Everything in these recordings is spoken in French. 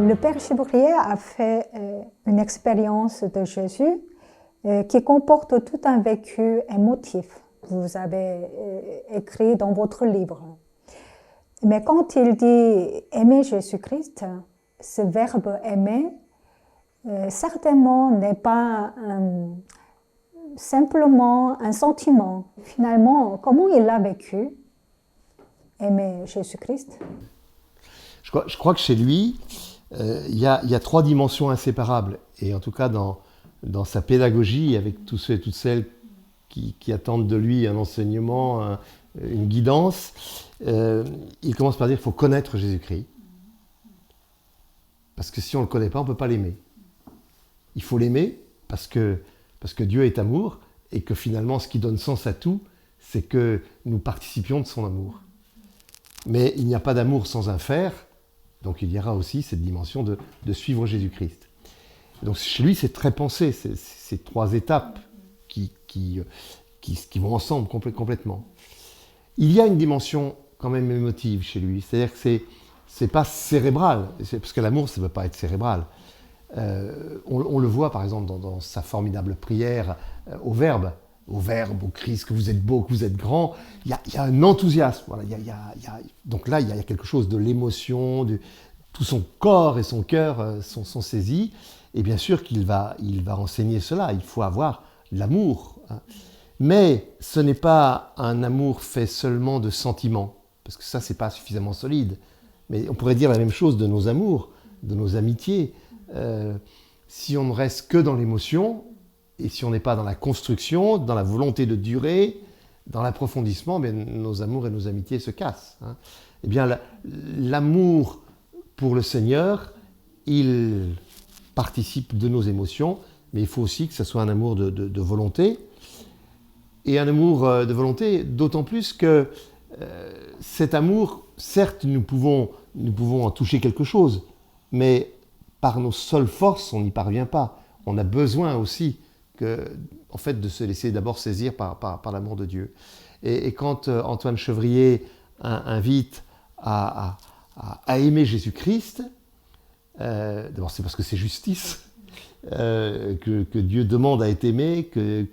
Le Père Chevrier a fait une expérience de Jésus qui comporte tout un vécu émotif. Vous avez écrit dans votre livre. Mais quand il dit aimer Jésus-Christ, ce verbe aimer, certainement n'est pas simplement un sentiment. Finalement, comment il a vécu aimer Jésus-Christ? Je crois que chez lui, il y a trois dimensions inséparables. Et en tout cas, dans sa pédagogie, avec tous ceux et toutes celles qui attendent de lui un enseignement, une guidance, il commence par dire qu'il faut connaître Jésus-Christ. Parce que si on ne le connaît pas, on ne peut pas l'aimer. Il faut l'aimer parce que Dieu est amour et que finalement, ce qui donne sens à tout, c'est que nous participions de son amour. Mais il n'y a pas d'amour sans un faire, donc il y aura aussi cette dimension de suivre Jésus-Christ. Donc chez lui, c'est très pensé, ces trois étapes qui vont ensemble complètement. Il y a une dimension quand même émotive chez lui, c'est-à-dire que c'est pas cérébral, parce que l'amour, ça ne peut pas être cérébral. On le voit par exemple dans sa formidable prière au Verbe, au Christ, que vous êtes beau, que vous êtes grand. Il y a un enthousiasme. Voilà, donc là, il y a quelque chose de l'émotion, tout son corps et son cœur sont saisis. Et bien sûr qu'il va enseigner cela. Il faut avoir l'amour. Hein. Mais ce n'est pas un amour fait seulement de sentiments, parce que ça, c'est pas suffisamment solide. Mais on pourrait dire la même chose de nos amours, de nos amitiés. Si on ne reste que dans l'émotion, et si on n'est pas dans la construction, dans la volonté de durer, dans l'approfondissement, bien, nos amours et nos amitiés se cassent. Hein. Eh bien, l'amour pour le Seigneur, il participe de nos émotions, mais il faut aussi que ce soit un amour de volonté. Et un amour de volonté, d'autant plus que cet amour, certes, nous pouvons en toucher quelque chose, mais par nos seules forces, on n'y parvient pas. On a besoin aussi de se laisser d'abord saisir par l'amour de Dieu. Et quand Antoine Chevrier invite à aimer Jésus-Christ, d'abord c'est parce que c'est justice, que Dieu demande à être aimé, que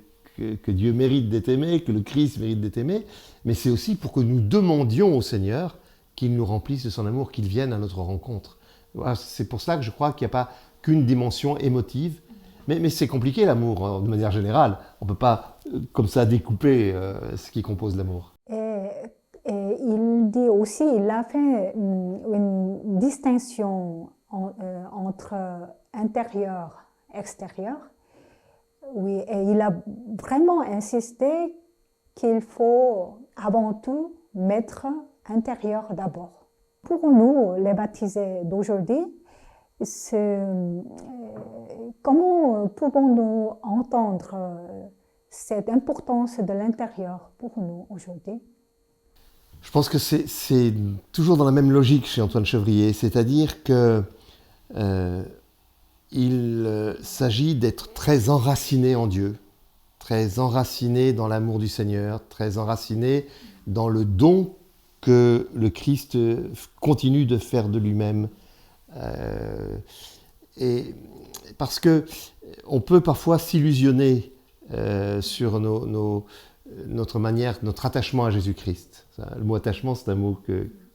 Dieu mérite d'être aimé, que le Christ mérite d'être aimé, mais c'est aussi pour que nous demandions au Seigneur qu'il nous remplisse de son amour, qu'il vienne à notre rencontre. Voilà, c'est pour ça que je crois qu'il n'y a pas qu'une dimension émotive, mais c'est compliqué l'amour, de manière générale. On ne peut pas, comme ça, découper ce qui compose l'amour. Et il dit aussi, il a fait une distinction entre intérieur et extérieur. Oui, et il a vraiment insisté qu'il faut avant tout mettre intérieur d'abord. Pour nous, les baptisés d'aujourd'hui, comment pouvons-nous entendre cette importance de l'intérieur pour nous aujourd'hui? Je pense que c'est toujours dans la même logique chez Antoine Chevrier, c'est-à-dire que il s'agit d'être très enraciné en Dieu, très enraciné dans l'amour du Seigneur, très enraciné dans le don que le Christ continue de faire de lui-même. Et parce que on peut parfois s'illusionner sur notre manière, notre attachement à Jésus-Christ. Le mot attachement, c'est un mot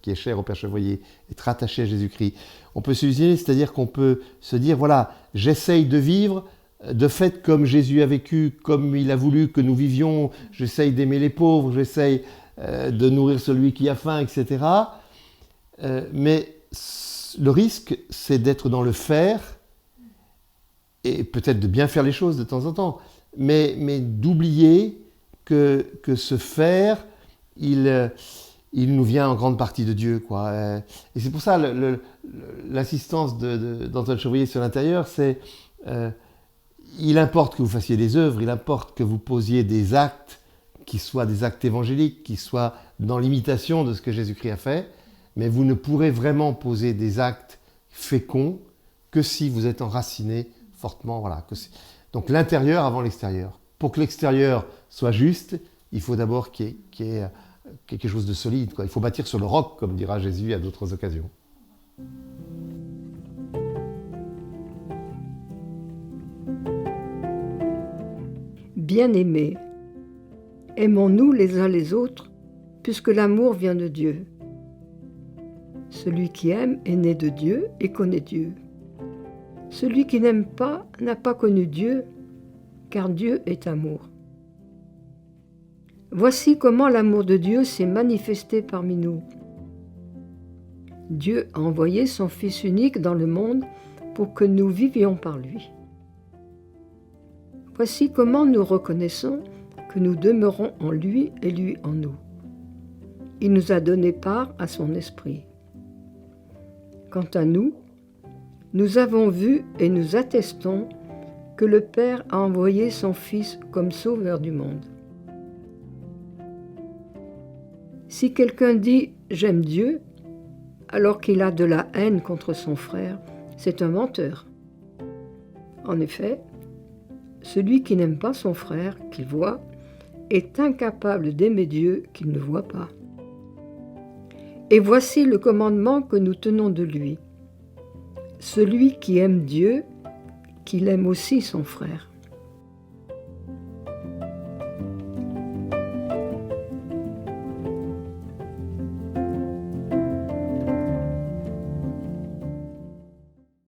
qui est cher au Père Chevrier, être attaché à Jésus-Christ. On peut s'illusionner, c'est-à-dire qu'on peut se dire, voilà, j'essaye de vivre de fait comme Jésus a vécu, comme il a voulu que nous vivions, j'essaye d'aimer les pauvres, j'essaye de nourrir celui qui a faim, etc. Mais le risque, c'est d'être dans le faire, et peut-être de bien faire les choses de temps en temps, mais d'oublier que ce faire, il nous vient en grande partie de Dieu, quoi. Et c'est pour ça l'assistance d'Antoine Chevrier sur l'intérieur, c'est il importe que vous fassiez des œuvres, il importe que vous posiez des actes qui soient des actes évangéliques, qui soient dans l'imitation de ce que Jésus-Christ a fait, mais vous ne pourrez vraiment poser des actes féconds que si vous êtes enraciné fortement. Voilà. Donc l'intérieur avant l'extérieur. Pour que l'extérieur soit juste, il faut d'abord qu'il y ait quelque chose de solide, quoi. Il faut bâtir sur le roc, comme dira Jésus à d'autres occasions. Bien-aimés, aimons-nous les uns les autres, puisque l'amour vient de Dieu. Celui qui aime est né de Dieu et connaît Dieu. Celui qui n'aime pas n'a pas connu Dieu, car Dieu est amour. Voici comment l'amour de Dieu s'est manifesté parmi nous. Dieu a envoyé son Fils unique dans le monde pour que nous vivions par lui. Voici comment nous reconnaissons que nous demeurons en lui et lui en nous. Il nous a donné part à son esprit. Quant à nous, nous avons vu et nous attestons que le Père a envoyé son Fils comme sauveur du monde. Si quelqu'un dit « j'aime Dieu » alors qu'il a de la haine contre son frère, c'est un menteur. En effet, celui qui n'aime pas son frère qu'il voit est incapable d'aimer Dieu qu'il ne voit pas. Et voici le commandement que nous tenons de lui. Celui qui aime Dieu, qu'il aime aussi son frère.